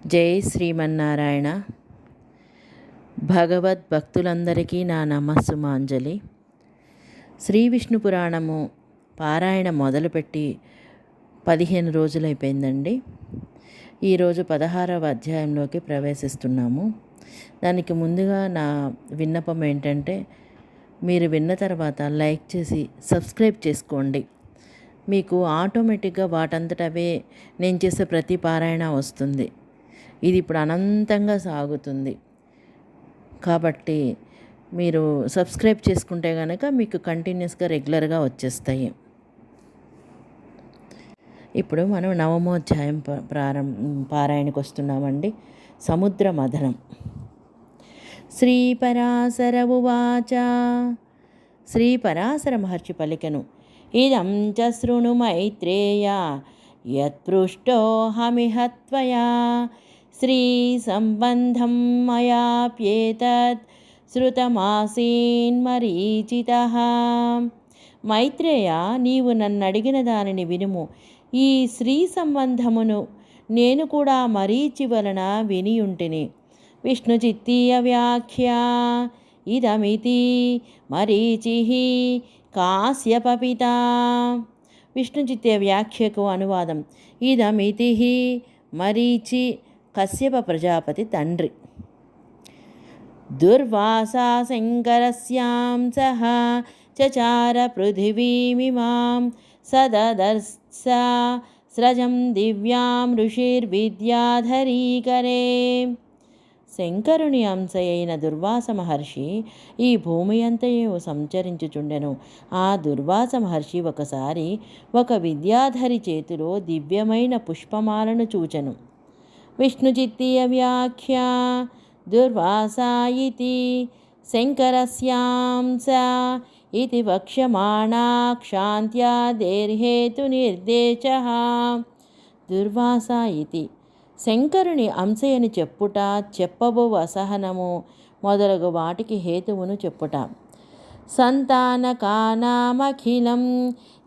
జై శ్రీమన్నారాయణ. భగవద్భక్తులందరికీ నా నమస్సుమాంజలి. శ్రీ విష్ణు పురాణము పారాయణ మొదలుపెట్టి 15 రోజులైపోయిందండి. ఈరోజు 16వ అధ్యాయంలోకి ప్రవేశిస్తున్నాము. దానికి ముందుగా నా విన్నపం ఏంటంటే, మీరు విన్న తర్వాత లైక్ చేసి సబ్స్క్రైబ్ చేసుకోండి. మీకు ఆటోమేటిక్గా వాటంతటవే నేను చేసే ప్రతి పారాయణ వస్తుంది. ఇది ఇప్పుడు అనంతంగా సాగుతుంది కాబట్టి మీరు సబ్స్క్రైబ్ చేసుకుంటే కనుక మీకు కంటిన్యూస్గా రెగ్యులర్గా వచ్చేస్తాయి. ఇప్పుడు మనం నవమోధ్యాయం పారాయణకు వస్తున్నామండి. సముద్ర మథనం. శ్రీ పరాశర ఉవాచ. శ్రీ పరాశర మహర్షి పలికెను, ఇదం చ శృణు మైత్రేయ యత్పృష్టోహమిహ త్వయా శ్రీ సంబంధం మయాప్యేతత్ శృతమాసీన్మరీచితః. మైత్రేయ, నీవు నన్ను అడిగిన దానిని వినుము. ఈ శ్రీ సంబంధమును నేను కూడా మరీచి వలన వినియుంటిని. విష్ణుచిత్తీయ వ్యాఖ్యా ఇదమితి మరీచిః కాశ్యపపిత. విష్ణుచిత్తీయ వ్యాఖ్యకు అనువాదం. ఇదమితి మరీచి కశ్యప ప్రజాపతి తండ్రి. దుర్వాసా శంకరస్యాం సహ చచార పృథివీమిమాం సదదర్శ స్రజం దివ్యాం ఋషిర్విద్యాధరీకరే. శంకరుని అంశ అయిన దుర్వాస మహర్షి ఈ భూమి అంతయు సంచరించుచుండెను. ఆ దుర్వాస మహర్షి ఒకసారి ఒక విద్యాధరి చేతిలో దివ్యమైన పుష్పమాలను చూచెను. విష్ణుచిత్తీయ వ్యాఖ్యా దుర్వాసా ఇతి శంకరస్యాం స ఇతి వక్ష్యమాణా క్షాంత్యాదేర్హేతు నిర్దేశః. దుర్వాసా ఇతి శంకరుని అంశయని చెప్పుట, చెప్పబో అసహనము మొదలగు వాటికి హేతువును చెప్పుట. సంతానకానామఖిలం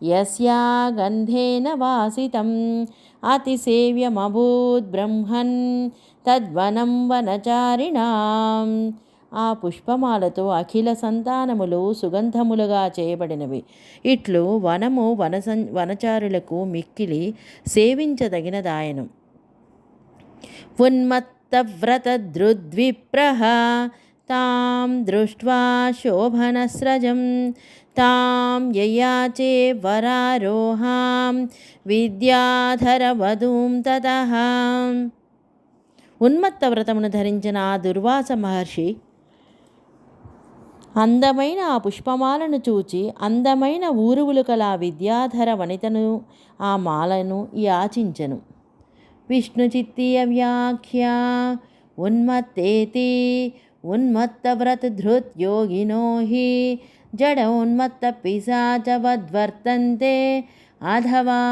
యస్యా గంధేన వాసితం అతిసేవ్యమభూద్ బ్రహ్మన్ తద్వనం వనచారిణాం. ఆ పుష్పమాలతో అఖిల సంతానములు సుగంధములుగా చేయబడినవి. ఇట్లు వనము వనచారులకు మిక్కిలి సేవించదగినదాయను. ఉన్మత్తవ్రతధృద్విప్రః తాం దృష్ట్వా శోభనస్రజం తాం యయాచే వరారోహాం విద్యాధరవధూం తతః. ఉన్మత్త వ్రతమును ధరించిన ఆ దుర్వాస మహర్షి అందమైన ఆ పుష్పమాలను చూచి అందమైన ఊరువులు కల విద్యాధర వనితను ఆ మాలను యాచించెను. విష్ణుచిత్తీయ వ్యాఖ్యా ఉన్మత్తేతి ఉన్మత్తవ్రతధృత్యోగినో హి జడోన్మత్త పిశాచవద్వర్తంతే అథవా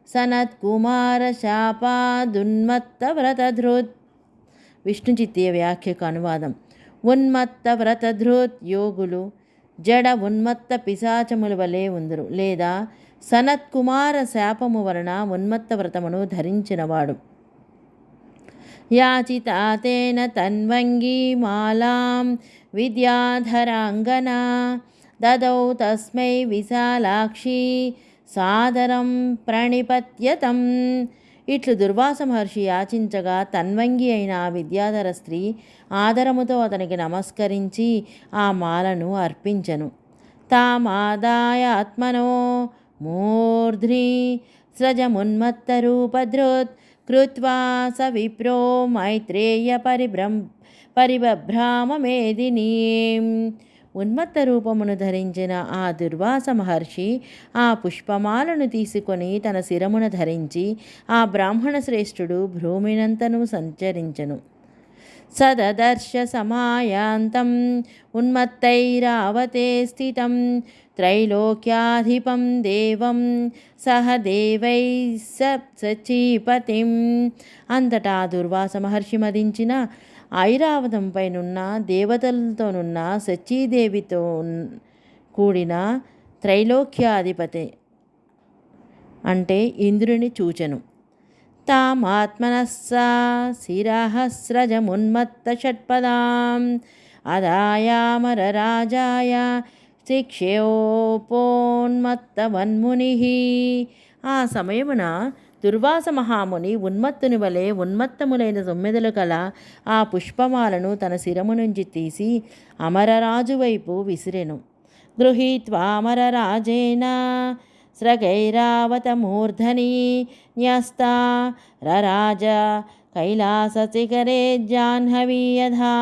సనత్కుమార శాపాదున్మత్తవ్రతధృత్. విష్ణుచిత్తీయ వ్యాఖ్యకు అనువాదం. ఉన్మత్త వ్రతధృత్ యోగులు జడ ఉన్మత్త పిశాచముల వలె ఉందరు, లేదా సనత్కుమార శాపము వలన ఉన్మత్త వ్రతమును ధరించినవాడు. యాచితాతేన తన్వంగీ మాలాం విద్యాధరాంగనా దదౌ తస్మై విశాలాక్షి సాదరం ప్రణిపత్యతం. ఇట్లు దుర్వాస మహర్షి యాచించగా తన్వంగి అయిన ఆ విద్యాధర స్త్రీ ఆదరముతో అతనికి నమస్కరించి ఆ మాలను అర్పించెను. తామాదాయ ఆత్మనో మూర్ధ్ని స్రజమున్మత్తరూపధృత్ కృత్వా స విప్రో మైత్రేయ పరిభ్రామమేదినీం. ఉన్మత్త రూపమును ధరించిన ఆ దుర్వాస మహర్షి ఆ పుష్పమాలను తీసుకొని తన శిరమున ధరించి ఆ బ్రాహ్మణ శ్రేష్ఠుడు భూమినంతను సంచరించెను. సదదర్శ సమాయాంతం ఉన్మత్తైరావతే స్థితం త్రైలోక్యాధిపం దేవం సహ దేవై సచీపతిం. అంతటా దుర్వాస మహర్షి మదించిన ఐరావతంపైనున్న దేవతలతోనున్న సచీదేవితో కూడిన త్రైలోక్యాధిపతి అంటే ఇంద్రుని చూచెను. తామాత్మనస్సా శిరఃస్రజమున్మత్తషట్పదాం అదాయామరరాజాయ శిక్ష్యోపోన్మత్తవన్మునిః. ఆ సమయమున దుర్వాస మహాముని ఉన్మత్తుని వలె ఉన్మత్తములైన 9 కల ఆ పుష్పమాలను తన శిరము నుంచి తీసి అమరరాజు వైపు విసిరెను. గృహీత్వామరరాజేన స్రగైరావతమూర్ధని న్యస్తా రరాజ కైలాసశిఖరే జాహ్నవీయధా.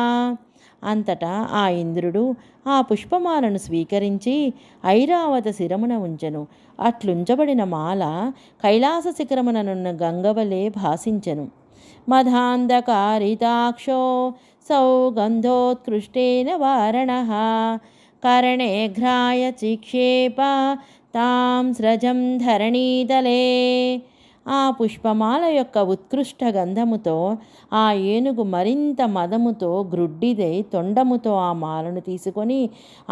అంతటా ఆ ఇంద్రుడు ఆ పుష్పమాలను స్వీకరించి ఐరావత శిరమున ఉంచెను. అట్లుంచబడిన మాల కైలాస శిఖరముననున్న గంగవలే భాసించెను. మదాంధకారితాక్షో సౌగంధోత్కృష్టేన వారణః కరణే ఘ్రాయ చిక్షేప తాం స్రజం ధరణీతలే. ఆ పుష్పమాల యొక్క ఉత్కృష్ట గంధముతో ఆ ఏనుగు మరింత మదముతో గ్రుడ్డిదై తొండముతో ఆ మాలను తీసుకొని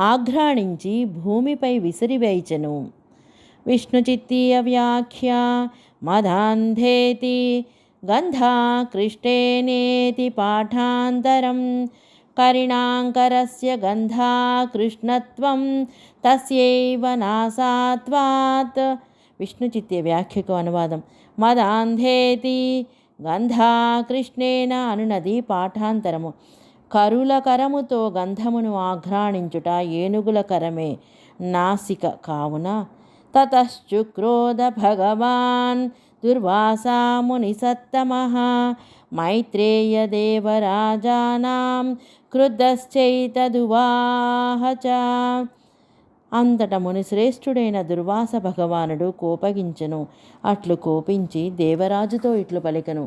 ఆఘ్రాణించి భూమిపై విసిరివేచెను. విష్ణుచిత్తీయ వ్యాఖ్య మదాంధేతి గంధాకృష్టేనేతి పాఠాంతరం కరిణాంకరస్య గంధా కృష్ణత్వం తస్యైవ నాసాత్వాత్. విష్ణుచిత్తీయ వ్యాఖ్యకు అనువాదం. మదాంధేతి గంధా కృష్ణేన అనునది పాఠాంతరము. కరుల కరముతో గంధమును ఆఘ్రాణించుట ఏనుగుల కరమే నాసిక కావున. తతశ్చుక్రోధ భగవాన్ దుర్వాసా మునిసత్తమః మైత్రేయ దేవరాజానాం క్రుద్ధశ్చైతదువాహ చ. అంతట మునిశ్రేష్ఠుడైన దుర్వాస భగవానుడు కోపగించెను. అట్లు కోపించి దేవరాజుతో ఇట్లు పలికెను.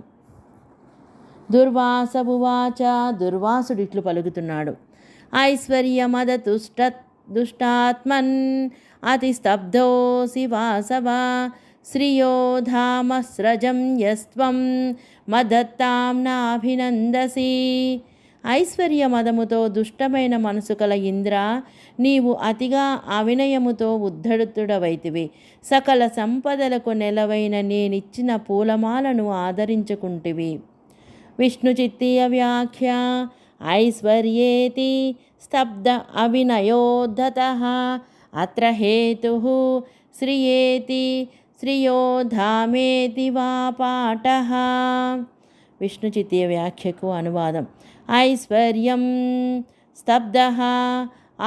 దుర్వాసభువాచ. దుర్వాసుడిట్లు పలుకుతున్నాడు. ఐశ్వర్యమదతుష్టాత్మన్ అతిస్తబ్ధోసి వాసవ శ్రియో ధామస్రజం యస్త్వం మదత్తాం నాభినందసి. ఐశ్వర్య మదముతో దుష్టమైన మనసు కల ఇంద్ర, నీవు అతిగా అవినయముతో ఉద్ధడుతుడవైతివి. సకల సంపదలకు నెలవైన నేనిచ్చిన పూలమాలను ఆదరించుకుంటివి. విష్ణుచిత్తీయ వ్యాఖ్య ఐశ్వర్యేతి స్తబ్ద అవినయోద్ధతః అత్ర హేతుః శ్రియేతి శ్రియో ధామేతి వా పాఠః. విష్ణుచిత్తీయ వ్యాఖ్యకు అనువాదం. ఐశ్వర్యం స్తబ్దః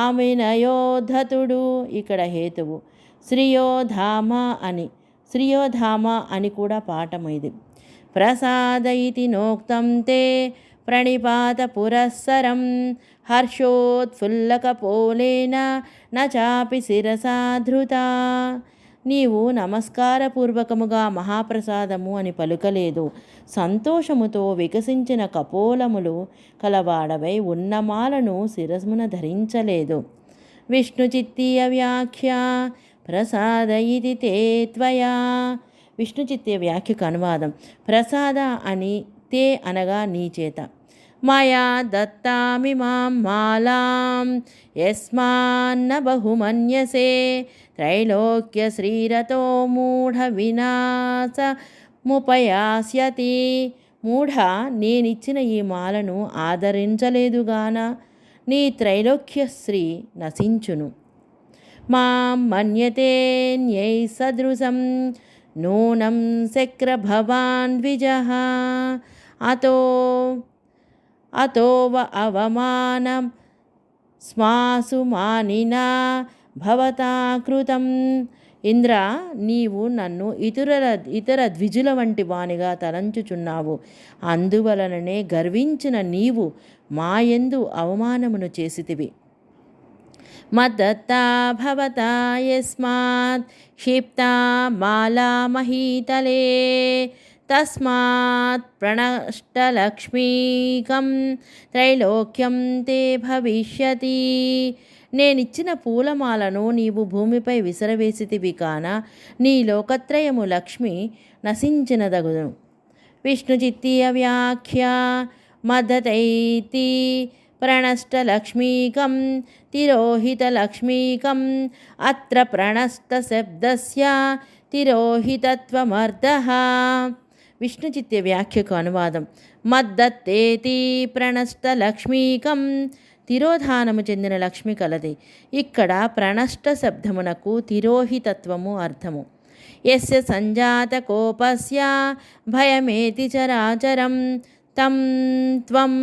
అవినయోద్ధతుడు ఇక్కడ హేతువు. శ్రియోధామ అని కూడా పాఠము ఇది. ప్రసాద ఇతి నోక్తం తే ప్రణిపాత పురస్సరం హర్షోత్ఫుల్లకపోలేన నచాపి శిరసా ధృత. నీవు నమస్కారపూర్వకముగా మహాప్రసాదము అని పలుకలేదు. సంతోషముతో వికసించిన కపోలములు కలవాడవై ఉన్నమాలను శిరస్మున ధరించలేదు. విష్ణుచిత్తీయ వ్యాఖ్య ప్రసాద ఇది తే త్వయా. విష్ణుచిత్తీయ వ్యాఖ్యకు అనువాదం. ప్రసాద అని తే అనగా నీ చేత. మయా దత్తామిమాం మాలాం యస్మాన్న బహుమన్యసే త్రైలోక్య శ్రీరతో మూఢ వినాశముపయాస్యతి. మూఢ, నేనిచ్చిన ఈ మాలను ఆదరించలేదుగాన నీ త్రైలోక్య శ్రీ నశించును. మాం మన్యతేన్యై సదృశం నూనం శక్ర భవాన్ ద్విజః అతోవ అవమానం స్మాసు మానినా భవతా కృతం. ఇంద్ర, నీవు నన్ను ఇతర ద్విజుల వంటి వానిగా తలంచుచున్నావు. అందువలననే గర్వించిన నీవు మాయందు అవమానమును చేసితివి. మద్దత్తా భవతా యస్మాత్ క్షిప్తా మాలా మహీతలే తస్మాత్ ప్రణష్టలక్ష్మీకం త్రైలోక్యం తే భవిష్యతి. నేనిచ్చిన పూలమాలను నీవు భూమిపై విసరవేసితివి కాన నీ లోకత్రయము లక్ష్మి నశించినదగును. విష్ణుచిత్తీయ వ్యాఖ్య మదతైతి ప్రణష్టలక్ష్మీకం తిరోహితలక్ష్మీకం అత్ర ప్రణష్టశబ్దస్య తిరోహితత్వమర్థః. విష్ణుచిత్య వ్యాఖ్యకు అనువాదం. మద్దత్తేతి ప్రణష్ట లక్ష్మీకం, తిరోధానము చెందిన లక్ష్మి కలది. ఇక్కడ ప్రణష్ట శబ్దమునకు తిరోహితత్వము అర్థము. యస్య సంజాత కోపస్య భయమేతి చరాచరం తం త్వం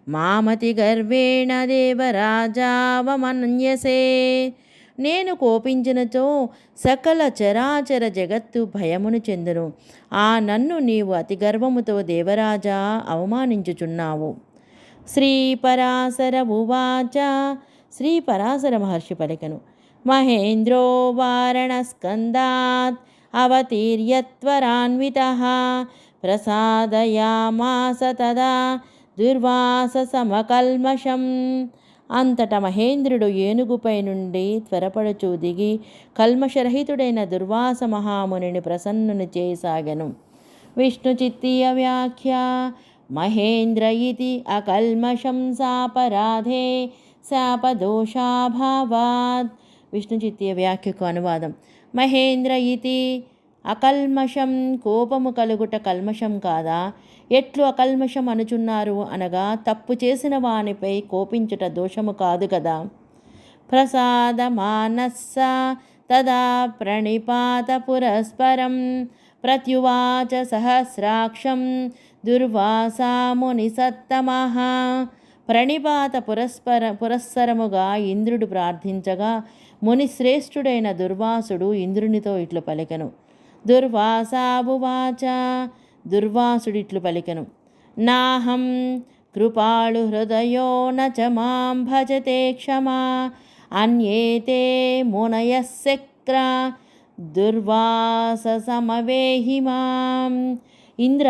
మామతి గర్వేణ దేవరాజావమన్యసే. నేను కోపించినచో సకల చరాచర జగత్తు భయమును చెందును. ఆ నన్ను నీవు అతి గర్వముతో దేవరాజా అవమానించుచున్నావు. శ్రీపరాశర ఉవాచ. శ్రీపరాశర మహర్షి పలికెను. మహేంద్రో వారణస్కందాత్ అవతీర్యత్వరాన్వితః ప్రసాదయామాస తదా దుర్వాస సమకల్మషం. అంతట మహేంద్రుడు ఏనుగుపై నుండి త్వరపడుచూ దిగి కల్మషరహితుడైన దుర్వాస మహామునిని ప్రసన్నుని చేయసాగెను. విష్ణుచిత్తీయ వ్యాఖ్య. మహేంద్ర ఇతి అకల్మషం సాపరాధే శాపదోషాభావాత్. విష్ణుచిత్తీయ వ్యాఖ్యకు అనువాదం. మహేంద్ర ఇతి అకల్మషం, కోపము కలుగుట కల్మషం కాదా? ఎట్లు అకల్మషం అనుచున్నారు అనగా తప్పు చేసిన వానిపై కోపించుట దోషము కాదు కదా. ప్రసాదమానస్స తదా ప్రణిపాత పురస్పరం ప్రత్యువాచ సహస్రాక్షం దుర్వాసాముని సత్తమః. ప్రణిపాత పురస్సరముగా ఇంద్రుడు ప్రార్థించగా మునిశ్రేష్ఠుడైన దుర్వాసుడు ఇంద్రునితో ఇట్లు పలికెను. దుర్వాసావువాచ. దుర్వాసుడిట్లు పలికెను. నాహం కృపాళు హృదయో నచ మాం భజతే క్షమా అన్యేతే మునయశక్ర దుర్వాస సమవేహి మాం. ఇంద్ర,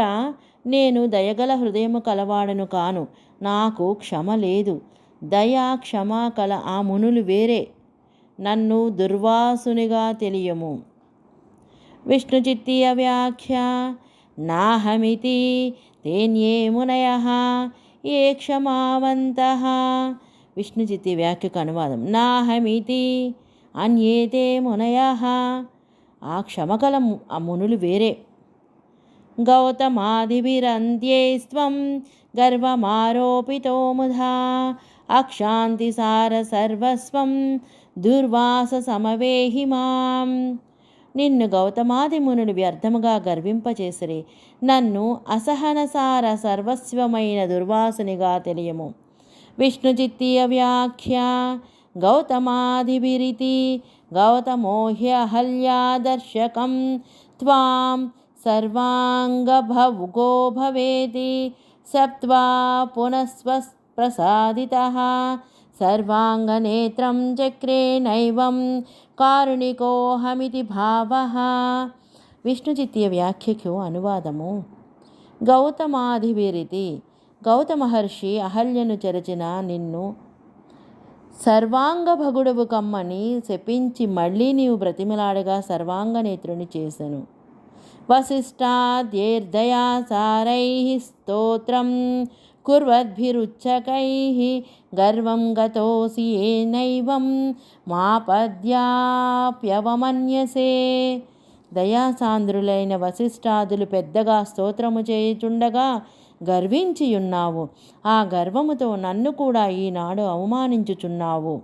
నేను దయగల హృదయము కలవాడను కాను, నాకు క్షమ లేదు. దయా క్షమా కల ఆ మునులు వేరే, నన్ను దుర్వాసునిగా తెలియము. విష్ణుచిత్తీయ వ్యాఖ్య. నాహమితి తేన్యే మునయః ఏ క్షమావంతః. విష్ణుచిత్తీయ వ్యాఖ్యకు అనువాదం. నాహమితి అన్యేతే మునయః, ఆ క్షమకల ఆ మునులు వేరే. గౌతమాదిభిరంత్యేస్త్వం గర్వమారోపితో ముధా అక్షాంతిసార సర్వస్వం దుర్వాస సమవేహి మాం. నిన్ను గౌతమాది మునులు వ్యర్థముగా గర్వింపచేసిరి, నన్ను అసహనసార సర్వస్వమైన దుర్వాసునిగా తెలియము. విష్ణుచిత్తీయ వ్యాఖ్య. గౌతమాదిభిరితి గౌతమో హ్యహల్యాదర్శకం త్వాం సర్వాంగభౌగో భవేతి సప్త్వా పునఃస్వప్రసాదితః సర్వాంగనేత్రం చక్రే నైవం కారుణికోహమితి భావః. విష్ణుచిత్తీయ వ్యాఖ్యకు అనువాదము. గౌతమాదిభిరితి, గౌతమ మహర్షి అహల్యను చెరచిన నిన్ను సర్వాంగభగుడవు కమ్మని శపించి మళ్ళీ నీవు బ్రతిమలాడగా సర్వాంగనేత్రుని చేసెను. వసిష్ఠాద్యైర్దయా సారైః స్తోత్రం కుర్వద్భిరుచ్చకైః గర్వం గతోసి ఏనైవం మాపద్యాప్యవమన్యసే. దయాసాంద్రులైన వశిష్ఠాదులు పెద్దగా స్తోత్రము చేయుచుండగా గర్వించియున్నావు. ఆ గర్వముతో నన్ను కూడా ఈనాడు అవమానించుచున్నావు.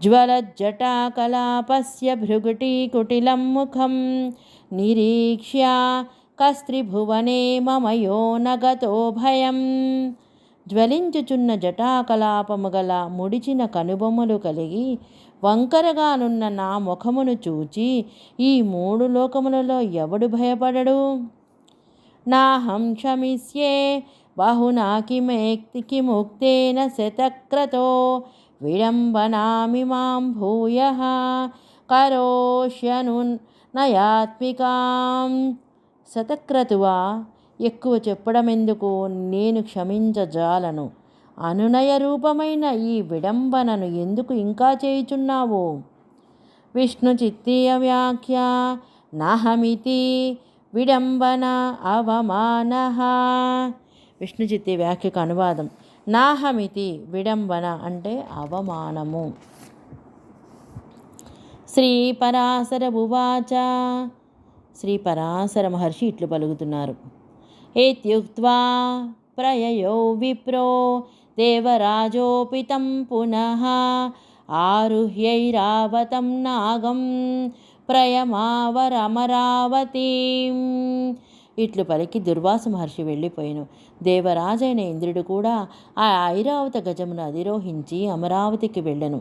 జ్వలజ్జటాకలాపస్య భృగుటీకుటిలం ముఖం నిరీక్ష్య కస్త్రిభువనే మమయో నగతో భయం. జ్వలించుచున్న జటాకలాపము గల ముడిచిన కనుబొమ్మలు కలిగి వంకరగానున్న నా ముఖమును చూచి ఈ మూడు లోకములలో ఎవడు భయపడడు? నాహం క్షమిస్యే బహునా కిముక్తేన శతక్రతో విడంబనామిమాం భూయః కరోష్యను నయాత్మికాం. శతక్రతువా, ఎక్కువ చెప్పడమెందుకు, నేను క్షమించజాలను. అనునయ రూపమైన ఈ విడంబనను ఎందుకు ఇంకా చేయుచున్నావు? విష్ణుచిత్తీయ వ్యాఖ్య. నాహమితి విడంబన అవమానః. విష్ణుచిత్తీయ వ్యాఖ్యకు అనువాదం. నాహమితి విడంబన అంటే అవమానము. శ్రీపరాశర ఉవాచ. శ్రీ పరాశర మహర్షి ఇట్లు పలుకుతున్నారు. ఏత్యుక్త్వా ప్రయయో విప్రో దేవరాజోపితం పునః ఆరుహ్యైరావతం నాగం ప్రయమావరమరావతీం. ఇట్లు పలికి దుర్వాస మహర్షి వెళ్ళిపోయాను. దేవరాజైన ఇంద్రుడు కూడా ఆ ఐరావత గజమును అధిరోహించి అమరావతికి వెళ్ళెను.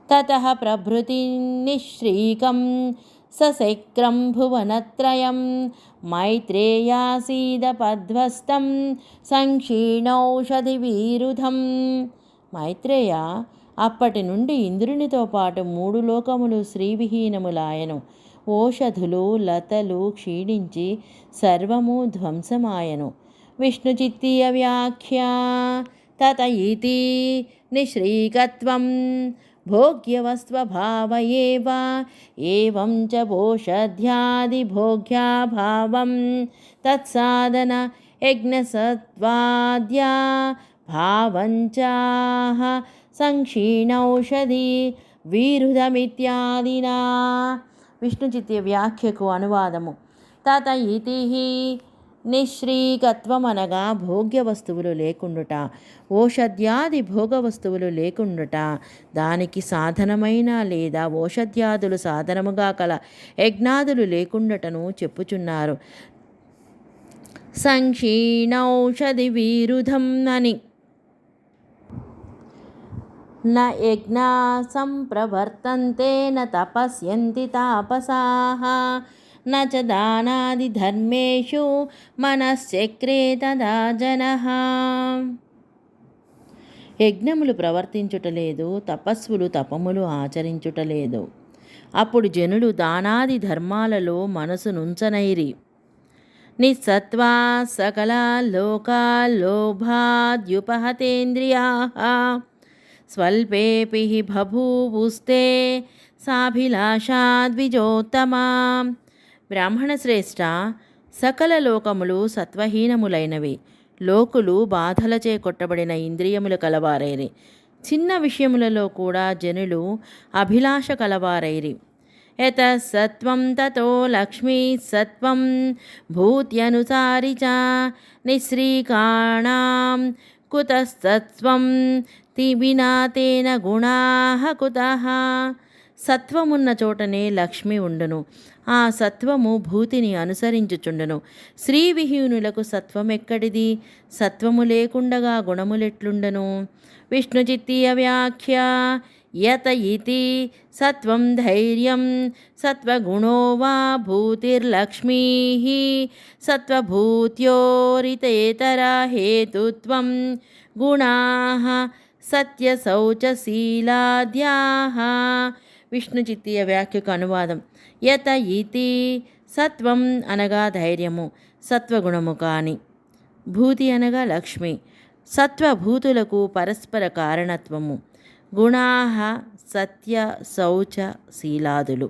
తతః ప్రభృతి నిశ్రీకం సశక్రం భువనత్రయం మైత్రేయాసీదపధ్వస్తం సంక్షీణౌషధి వీరుధం. మైత్రేయ, అప్పటి నుండి ఇంద్రునితో పాటు 3 లోకములు శ్రీవిహీనములాయను. ఓషధులు లతలు క్షీణించి సర్వము ధ్వంసమాయను. విష్ణుచిత్తీయ వ్యాఖ్య తత ఇతి నిశ్రీకత్వం భోగ్యవస్త్వభావ ఏవ ఏవం చ భోషధ్యాదిభోగ్యాభావం తత్సాధన యజ్ఞసత్వాద్యా భావంచాహ సంక్షీణౌషధి వీరుధమిత్యాదినా. విష్ణుచిత్తీయ వ్యాఖ్యకు అనువాదము. తత ఇతి నిశ్రీకత్వం అనగా భోగ్య వస్తువులు లేకుండుట, ఓషధ్యాది భోగ వస్తువులు లేకుండుట, దానికి సాధనమైన లేదా ఓషధ్యాదులు సాధనముగా కల యజ్ఞాదులు లేకుండటను చెప్పుచున్నారు. సంక్షీణౌషధి వీరుధం అని. న యజ్ఞా సంప్రవర్తంతే న తపస్యంతి తాపసాః న చ దానాది ధర్మేషు మనశ్చక్రే తదా జనః. యజ్ఞములు ప్రవర్తించుటలేదు, తపస్సులు తపములు ఆచరించుటలేదు. అప్పుడు జనులు దానాది ధర్మాలలో మనసు నుంచనైరి. నిస్సత్వా సకల లోకాల్లోభాద్యుపహతేంద్రియాః స్వల్పేపి బభూవుస్తే సాభిలాషాద్విజోత్తమా. బ్రాహ్మణ శ్రేష్ఠ, సకల లోకములు సత్వహీనములైనవి. లోకులు బాధలచే కొట్టబడిన ఇంద్రియములు కలవారైరి. చిన్న విషయములలో కూడా జనులు అభిలాష కలవారైరి. యత సత్వం తతో లక్ష్మీ సత్వం భూత్యనుసారి చ నిశ్రీకాణాం కుతస్తత్వం తివినా తేన గుణాః కుతః. సత్వమున్న చోటనే లక్ష్మి ఉండును. ఆ సత్వము భూతిని అనుసరించుచుండును. శ్రీవిహీనులకు సత్వమెక్కడిది? సత్వము లేకుండగా గుణములెట్లుండను? విష్ణుచిత్తీయ వ్యాఖ్య యత ఇతి సత్వం ధైర్యం సత్వగుణో వా భూతిర్లక్ష్మీః సత్వభూత్యోరితేతర హేతుత్వం గుణాః సత్యశౌచశీలాద్యాః. విష్ణుచిత్తీయ వ్యాఖ్యకు అనువాదం. యత ఇతి సత్వం అనగా ధైర్యము, సత్వగుణము కాని. భూతి అనగా లక్ష్మి. సత్వభూతులకు పరస్పర కారణత్వము. గుణాః సత్య శౌచ శీలాదులు.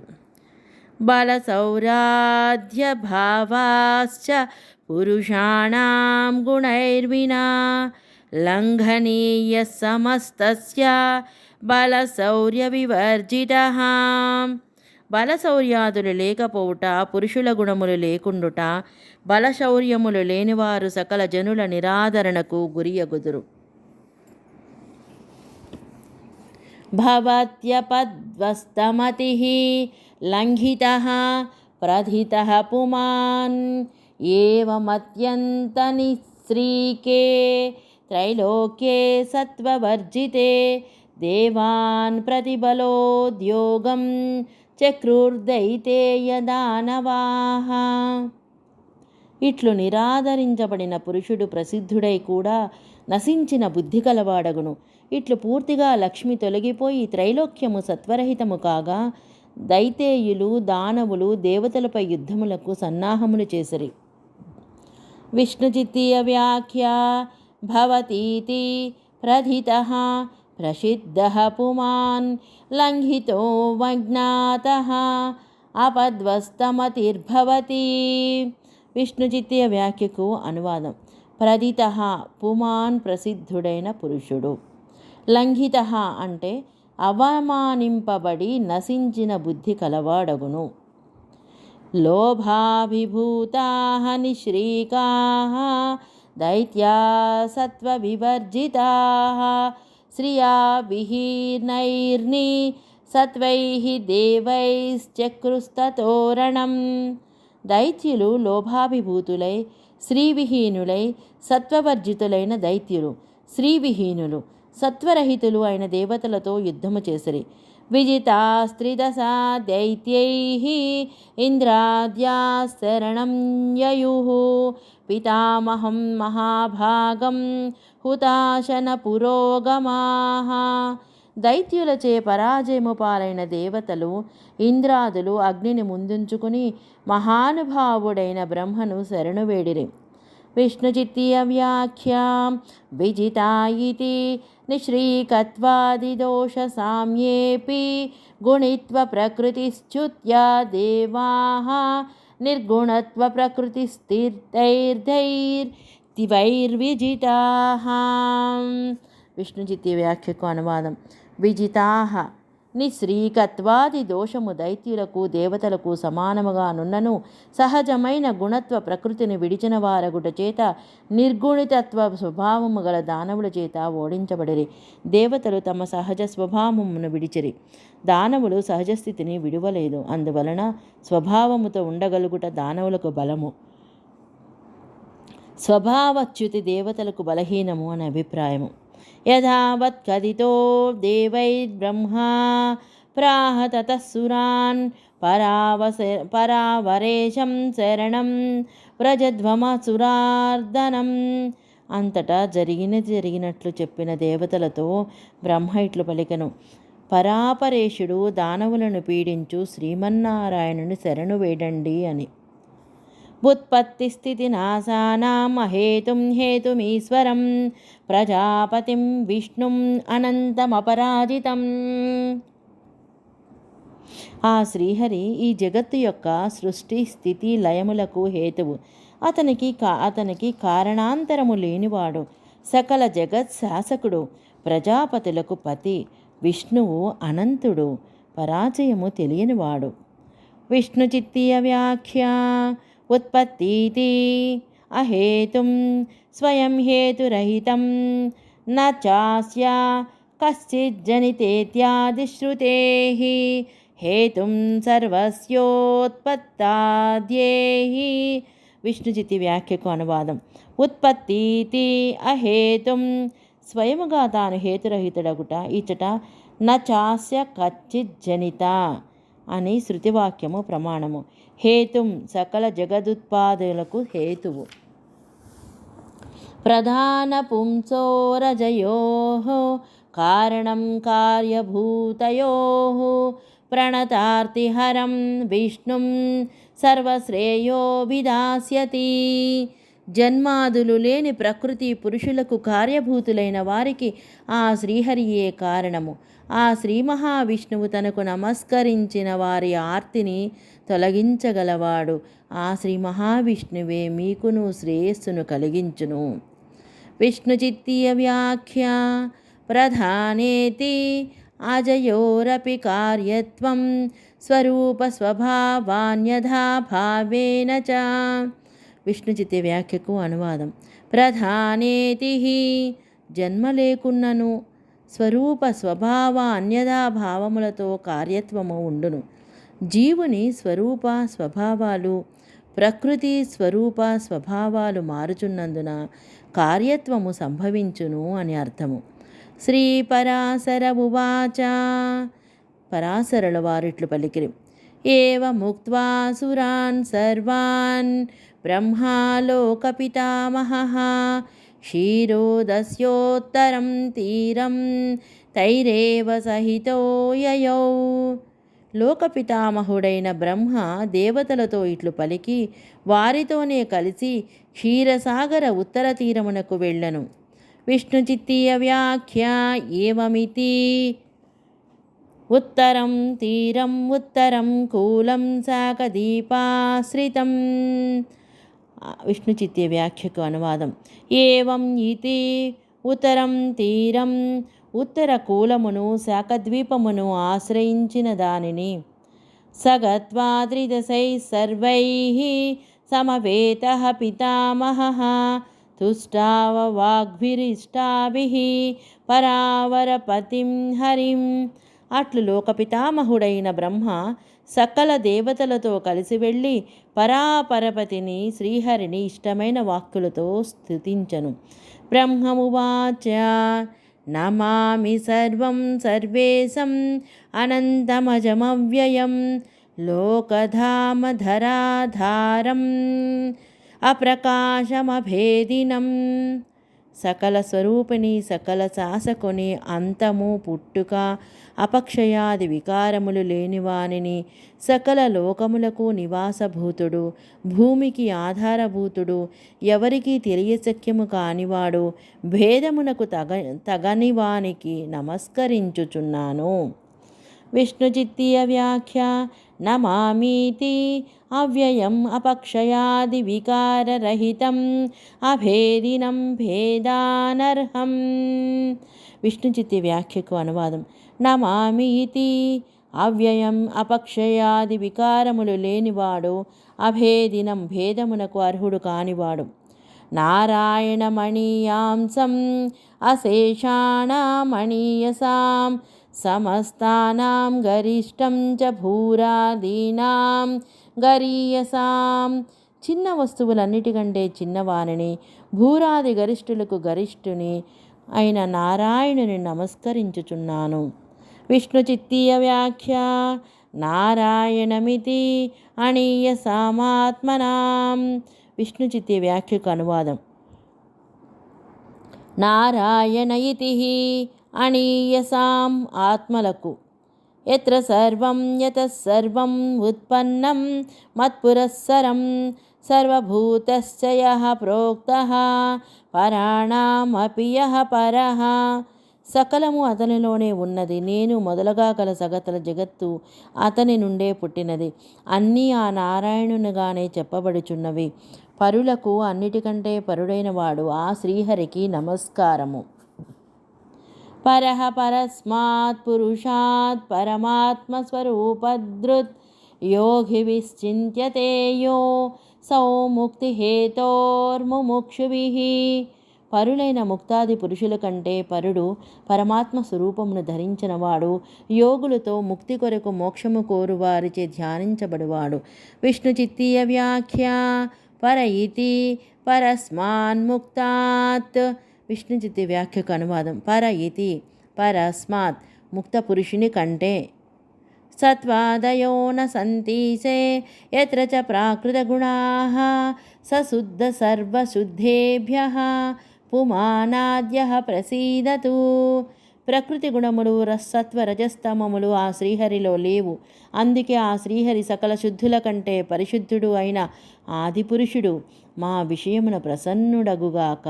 బలశౌర్యాద్యభావాశ్చ పురుషాణాం గుణైర్వినా లంఘనీయ సమస్తస్య బలశౌర్య వివర్జితః. బలశౌర్యాదులు లేకపోవుట, పురుషుల గుణములు లేకుండుట, బలశౌర్యములు లేనివారు సకల జనుల నిరాదరణకు గురియగుదురు. భవత్యపద్వస్తమతిః లంఘితః ప్రధితః పుమాన్ ఏవమత్యంతనిశ్రీకే త్రైలోక్యే సత్వవర్జితే దేవాన్ ప్రతిబలోద్యోగం చక్రుర్దైతేయ దానవాః. ఇట్లు నిరాదరించబడిన పురుషుడు ప్రసిద్ధుడై కూడా నశించిన బుద్ధి కలవాడగును. ఇట్లు పూర్తిగా లక్ష్మి తొలగిపోయి త్రైలోక్యము సత్వరహితము కాగా దైతేయులు దానవులు దేవతలపై యుద్ధములకు సన్నాహములు చేసిరి. విష్ణుచిత్తీయ వ్యాఖ్య భవతీతి ప్రధితః ప్రసిద్ధః పుమాన్ లంఘితో వజ్ఞాతః అపద్వస్తమతిర్భవతి. విష్ణుచిత్తీయ వ్యాఖ్యకు అనువాదం. ప్రధితః పుమాన్ ప్రసిద్ధుడైన పురుషుడు. లంఘితః అంటే అవమానింపబడి నశించిన బుద్ధి కలవాడగును. లోభాభిభూతాః నిశ్రీకాః దైత్యా సత్వవివర్జితాః శ్రియా విహీనైర్ని సత్వైః దేవైశ్చక్రుస్తతోరణం. దైత్యులు లోభాభిభూతులై శ్రీవిహీనులై సత్వవర్జితులైన దైత్యులు, శ్రీవిహీనులు సత్వరహితులు అయిన దేవతలతో యుద్ధము చేసిరి. విజితాస్త్రిదశా దైత్యైః ఇంద్రాద్యా శరణం యయుః పితామహం మహాభాగం హుతాశన పురోగమాః. దైత్యులచే పరాజయము పాలైన దేవతలు ఇంద్రాదులు అగ్నిని ముందుంచుకుని మహానుభావుడైన బ్రహ్మను శరణు వేడిరి. విష్ణుచిత్తీయ వ్యాఖ్యాం విజితా ఇతి నిశ్రీకత్వాదిదోషసామ్యేపి గుణిత్వ ప్రకృతిశ్చ్యుత్యా దేవాః నిర్గుణత్వ ప్రకృతిస్థితైర్ధైర్దివైర్విజితాః. విష్ణుచిత్తీయ వ్యాఖ్యకు అనువాదం. విజితాః నిశ్రీకత్వాది దోషము దైత్యులకు దేవతలకు సమానముగా నున్నను సహజమైన గుణత్వ ప్రకృతిని విడిచిన వారగుట చేత నిర్గుణితత్వ స్వభావము గల దానవుల చేత ఓడించబడిరి. దేవతలు తమ సహజ స్వభావమును విడిచిరి, దానవులు సహజస్థితిని విడువలేదు. అందువలన స్వభావముతో ఉండగలుగుట దానవులకు బలము, స్వభావచ్యుతి దేవతలకు బలహీనము అని అభిప్రాయము. యథావత్ కథితో దేవైర్బ్రహ్మా ప్రాహ తతః సురాన్ పరావరేశం శరణం వ్రజధ్వమసురార్దనం. అంతటా జరిగినట్లు చెప్పిన దేవతలతో బ్రహ్మ ఇట్లు పలికెను: పరాపరేశుడు దానవులను పీడించు శ్రీమన్నారాయణుని శరణు వేడండి అని. ఉత్పత్తి స్థితి నాశానాం అహేతుం హేతుమీశ్వరం ప్రజాపతిం విష్ణుం అనంతమపరాజితం. ఆ శ్రీహరి ఈ జగత్తు యొక్క సృష్టి స్థితి లయములకు హేతువు. అతనికి కారణాంతరము లేనివాడు, సకల జగత్ శాసకుడు, ప్రజాపతులకు పతి. విష్ణువు అనంతుడు, పరాజయము తెలియనివాడు. విష్ణుచిత్తీయ వ్యాఖ్య. ఉత్పత్తీతి అహేతుం స్వయం హేతురహితం న చాస్య కశ్చిజ్జనితేత్యాదిశ్రుతేః హేతుం సర్వస్యోత్పత్తాద్యేః. విష్ణుచిత్తి వ్యాఖ్యకు అనువాదం. ఉత్పత్తీతి అహేతుం స్వయముగా తాను హేతురహితుడగుట. ఇచ్చట న చాస్య కచ్చిజ్జనిత అని శృతివాక్యము ప్రమాణము. హేతుం సకల జగదుత్పాదులకు హేతువు. ప్రధాన పుంసో రజయోః కారణం కార్యభూతయోః ప్రణతార్తిహరం విష్ణుం సర్వశ్రేయో విదాస్యతి. జన్మాదులు లేని ప్రకృతి పురుషులకు కార్యభూతులైన వారికి ఆ శ్రీహరియే కారణము. ఆ శ్రీ మహావిష్ణువు తనకు నమస్కరించిన వారి ఆర్తిని తొలగించగలవాడు. ఆ శ్రీ మహావిష్ణువే మీకును శ్రేయస్సును కలిగించును. విష్ణుచిత్తీయ వ్యాఖ్య. ప్రధానేతి అజయోరపి కార్యత్వం స్వరూప స్వభావాన్యథా భావేన చ. విష్ణుచిత్తి వ్యాఖ్యకు అనువాదం. ప్రధానేతి జన్మ లేకున్నను స్వరూప స్వభావ అన్యథా భావములతో కార్యత్వము ఉండును. జీవుని స్వరూప స్వభావాలు ప్రకృతి స్వరూప స్వభావాలు మారుచున్నందున కార్యత్వము సంభవించును అని అర్థము. శ్రీ పరాశర ఉవాచ. పరాశరుల వారిట్లు పలికిరి: ఏవముక్త్వా సురాన్ సర్వాన్ బ్రహ్మాలోకపితామహః క్షీరోదస్యోత్తరం తీరం తైరేవ సహితో యయౌ. లోకపితామహుడైన బ్రహ్మ దేవతలతో ఇట్లు పలికి వారితోనే కలిసి క్షీరసాగర ఉత్తర తీరమునకు వెళ్ళను. విష్ణుచిత్తీయ వ్యాఖ్య. ఏవమితి ఉత్తరం తీరం ఉత్తరం కూలం శాకదీపాశ్రితం. విష్ణుచిత్తీయ వ్యాఖ్యకు అనువాదం. ఏవం ఇతి ఉత్తరం తీరం ఉత్తర కూలమును శాకద్వీపమును ఆశ్రయించిన దానిని సగత్వా త్రిదశైः సర్వైः సమవేతః పితామహः తుష్టావవాగ్భిరిష్టాభిः పరావరపతిం హరిం. అట్లు లోకపితామహుడైన బ్రహ్మ సకల దేవతలతో కలిసి వెళ్ళి పరాపరపతిని శ్రీహరిని ఇష్టమైన వాక్కులతో స్తుతించను. బ్రహ్మమువాచ నమామి సర్వం సర్వేశం అనంతమజమవ్యయం లోకధామధరాధారం అప్రకాశమభేదినం. సకల స్వరూపిణి, సకల శాసకుని, అంతము, పుట్టుక, అపక్షయాది వికారములు లేనివానిని, సకల లోకములకు నివాసభూతుడు, భూమికి ఆధారభూతుడు, ఎవరికీ తెలియశక్యము కానివాడు, భేదమునకు తగనివానికి నమస్కరించుచున్నాను. విష్ణుచిత్తీయ వ్యాఖ్య. నమామీతి అవ్యయం అపక్షయాది వికారరహితం అభేదినం భేదానర్హం. విష్ణుచిత్తి వ్యాఖ్యకు అనువాదం. నమామి ఇతి అవ్యయం అపక్షయాది వికారములు లేనివాడు, అభేదినం భేదమునకు అర్హుడు కానివాడు. నారాయణమణీయాంసం అశేషాణమణీయసాం సమస్తానాం గరిష్టం చ భూరాదీనాం గరీయసాం. చిన్న వస్తువులన్నిటికంటే చిన్నవానిని, భూరాది గరిష్ఠులకు గరిష్ఠుని అయిన నారాయణుని నమస్కరించుచున్నాను. విష్ణుచిత్తీయ వ్యాఖ్య. నారాయణమితి అణీయసామాత్మనాం. విష్ణుచిత్తీయ వ్యాఖ్యకు అనువాదం. నారాయణ ఇతి అణీయసాం ఆత్మలకు. యత్ర సర్వం యతః సర్వం ఉత్పన్నం మత్పురస్సరం సర్వభూతశ్చ యః ప్రోక్తః పరాణామపి యః పరః. సకలము అతనిలోనే ఉన్నది, నేను మొదలుగా గల సగతల జగత్తు అతని నుండే పుట్టినది, అన్నీ ఆ నారాయణునిగానే చెప్పబడుచున్నవి. పరులకు అన్నిటికంటే పరుడైన వాడు ఆ శ్రీహరికి నమస్కారము. పరః పరస్మాత్ పురుషాత్ పరమాత్మస్వరూపదృత్ యోగి విశ్చింత్యతే యో సౌ ముక్తిహేతోర్ముముక్షుభిః. పరులైన ముక్తాది పురుషుల కంటే పరుడు పరమాత్మ స్వరూపమును ధరించినవాడు, యోగులతో ముక్తి కొరకు మోక్షము కోరువారిచే ధ్యానించబడువాడు. విష్ణుచిత్తీయ వ్యాఖ్య. పర ఇతి పరస్మాన్ముక్తాత్. విష్ణుచిత్తి వ్యాఖ్యకు అనువాదం. పర ఇతి పరస్మాత్ ముక్త పురుషుని కంటే. సత్వాదయో న సంతీసే యత్ర చ ప్రాకృతగుణాః సశుద్ధ సర్వశుద్ధేభ్యః పుమానాద్యః ప్రసీదతు. ప్రకృతి గుణములు సత్వ రజస్తమములు ఆ శ్రీహరిలో లేవు, అందుకే ఆ శ్రీహరి సకల శుద్ధుల కంటే పరిశుద్ధుడు అయిన ఆదిపురుషుడు. మా విషయమున ప్రసన్నుడగుగాక.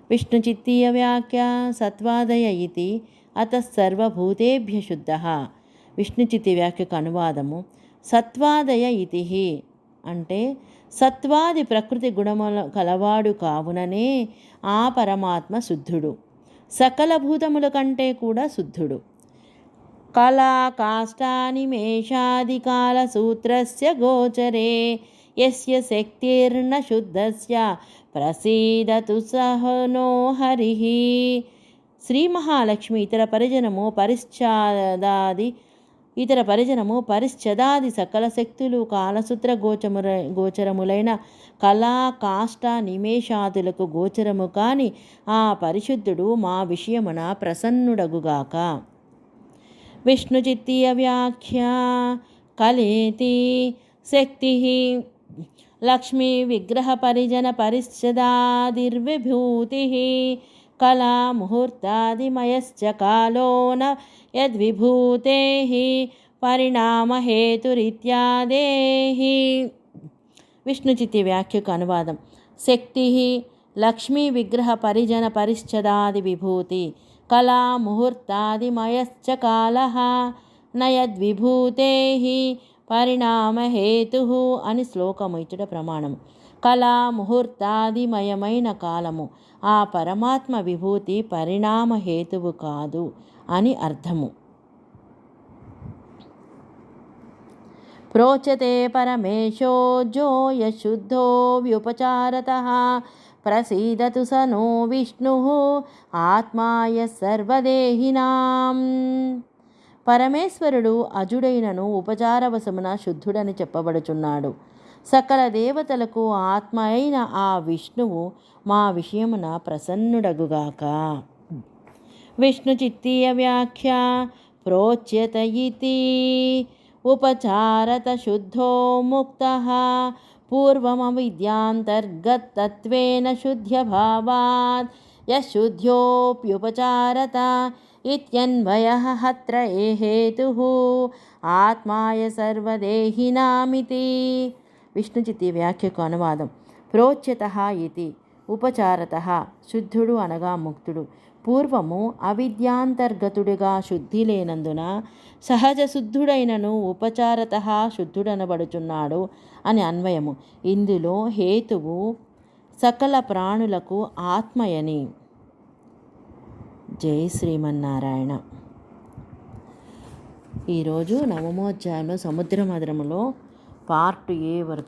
విష్ణుచిత్తీయ వ్యాఖ్య. సత్వాదయ ఇతి అతః సర్వభూతేభ్య శుద్ధః. విష్ణుచిత్తి వ్యాఖ్యకు అనువాదము. సత్వాదయ ఇతి అంటే సత్వాది ప్రకృతి గుణముల కలవాడు కావుననే ఆ పరమాత్మ శుద్ధుడు, సకల భూతముల కంటే కూడా శుద్ధుడు. కళా కాష్టానిమేషాది కాలసూత్రస్య గోచరే యస్య శక్తిర్న శుద్ధస్య ప్రసీదతు సహనో హరిః. శ్రీ మహాలక్ష్మి ఇతర పరిశ్చదాది సకల శక్తులు కాలసూత్ర గోచరములైన కళా కాష్ట నిమేషాదులకు గోచరము కాని ఆ పరిశుద్ధుడు మా విషయమున ప్రసన్నుడగుగాక. విష్ణుచిత్తీయ వ్యాఖ్య. కలేతి శక్తి లక్ష్మీ విగ్రహ పరిజన పరిశ్చదాదిర్విభూతి కళా ముహూర్తాదిమయశ్చ కాలో న యద్విభూతేః పరిణామహేతురిత్యాదేః. విష్ణుచిత్తి వ్యాఖ్యకు అనువాదం. శక్తి లక్ష్మీ విగ్రహ పరిజన పరిశ్చదాది విభూతి కళా ముహూర్తాదిమయశ్చ కాలః న యద్విభూతేః పరిణామహేతుః అని శ్లోకము ఇచ్చట ప్రమాణము. కళా ముహూర్తాదిమయమైన కాలము ఆ పరమాత్మ విభూతి పరిణామహేతువు కాదు అని అర్థము. ప్రోచ్యతే పరమేశో జోయశుద్ధో వ్యుపచారతః ప్రసీదతు స నో విష్ణుః ఆత్మాయ సర్వదేహినాం. పరమేశ్వరుడు అజుడైనను ఉపచారవశమున శుద్ధుడని చెప్పబడుచున్నాడు. సకల దేవతలకు ఆత్మ అయిన ఆ విష్ణువు మా విషయమున ప్రసన్నుడగుగాక. విష్ణు చిత్తీయ వ్యాఖ్య ప్రోచ్యత ఇతి ఉపచారత శుద్ధో ముక్తః పూర్వమవిద్యాంతర్గతత్వేన శుద్ధ్యభావాత్ యశుద్ధ్యోప్యుపచారత ఇత్యన్వయః అత్ర హేతుః ఆత్మాయ సర్వదేహినామితి. విష్ణుచిత్తి వ్యాఖ్యకు అనువాదం. ప్రోచ్యతః ఇతి ఉపచారతః శుద్ధుడు అనగా ముక్తుడు. పూర్వము అవిద్యాంతర్గతుడిగా శుద్ధి లేనందున సహజ శుద్ధుడైనను ఉపచారతః శుద్ధుడనబడుచున్నాడు అని అన్వయము. ఇందులో హేతువు సకల ప్రాణులకు ఆత్మయని. జై శ్రీమన్నారాయణ. ఈరోజు నవమోధ్యాయంలో సముద్రమథనములో పార్ట్ ఏ వరకు